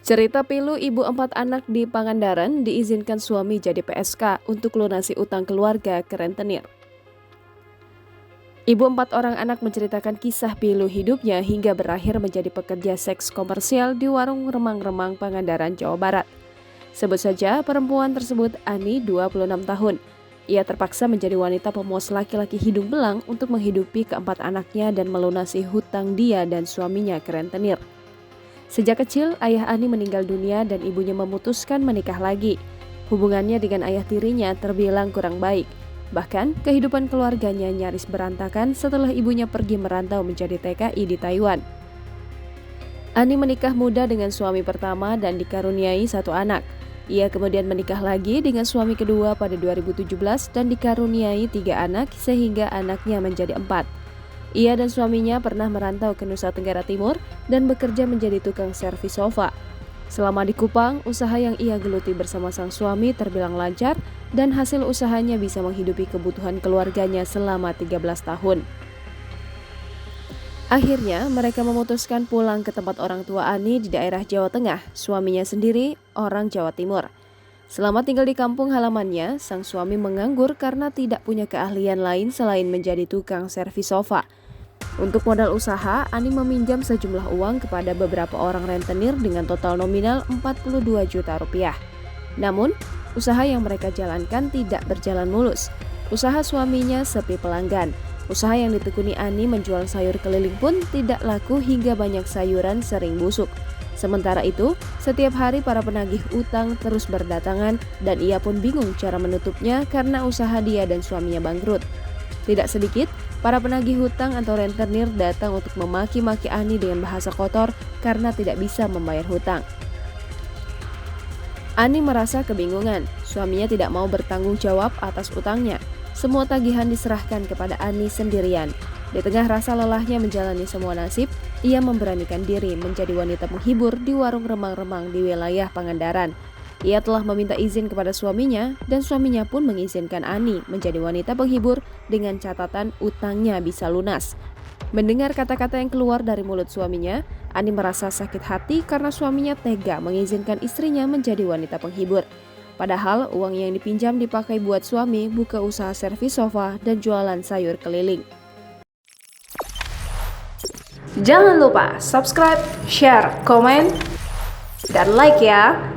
Cerita pilu ibu 4 anak di Pangandaran diizinkan suami jadi PSK untuk lunasi utang keluarga ke rentenir. Ibu 4 orang anak menceritakan kisah pilu hidupnya hingga berakhir menjadi pekerja seks komersial di warung remang-remang Pangandaran, Jawa Barat. Sebut saja perempuan tersebut Ani, 26 tahun. Ia terpaksa menjadi wanita pemuas laki-laki hidung belang untuk menghidupi keempat anaknya dan melunasi hutang dia dan suaminya ke rentenir. Sejak kecil, ayah Ani meninggal dunia dan ibunya memutuskan menikah lagi. Hubungannya dengan ayah tirinya terbilang kurang baik. Bahkan, kehidupan keluarganya nyaris berantakan setelah ibunya pergi merantau menjadi TKI di Taiwan. Ani menikah muda dengan suami pertama dan dikaruniai satu anak. Ia kemudian menikah lagi dengan suami kedua pada 2017 dan dikaruniai 3 anak sehingga anaknya menjadi 4. Ia dan suaminya pernah merantau ke Nusa Tenggara Timur dan bekerja menjadi tukang servis sofa. Selama di Kupang, usaha yang ia geluti bersama sang suami terbilang lancar dan hasil usahanya bisa menghidupi kebutuhan keluarganya selama 13 tahun. Akhirnya, mereka memutuskan pulang ke tempat orang tua Ani di daerah Jawa Tengah, suaminya sendiri orang Jawa Timur. Selama tinggal di kampung halamannya, sang suami menganggur karena tidak punya keahlian lain selain menjadi tukang servis sofa. Untuk modal usaha, Ani meminjam sejumlah uang kepada beberapa orang rentenir dengan total nominal 42 juta rupiah. Namun, usaha yang mereka jalankan tidak berjalan mulus. Usaha suaminya sepi pelanggan. Usaha yang ditekuni Ani menjual sayur keliling pun tidak laku hingga banyak sayuran sering busuk. Sementara itu, setiap hari para penagih utang terus berdatangan dan ia pun bingung cara menutupnya karena usaha dia dan suaminya bangkrut. Tidak sedikit, para penagih hutang atau rentenir datang untuk memaki-maki Ani dengan bahasa kotor karena tidak bisa membayar hutang. Ani merasa kebingungan, suaminya tidak mau bertanggung jawab atas utangnya. Semua tagihan diserahkan kepada Ani sendirian. Di tengah rasa lelahnya menjalani semua nasib, ia memberanikan diri menjadi wanita penghibur di warung remang-remang di wilayah Pangandaran. Ia telah meminta izin kepada suaminya dan suaminya pun mengizinkan Ani menjadi wanita penghibur dengan catatan utangnya bisa lunas. Mendengar kata-kata yang keluar dari mulut suaminya, Ani merasa sakit hati karena suaminya tega mengizinkan istrinya menjadi wanita penghibur. Padahal uang yang dipinjam dipakai buat suami buka usaha servis sofa dan jualan sayur keliling. Jangan lupa subscribe, share, komen, dan like ya!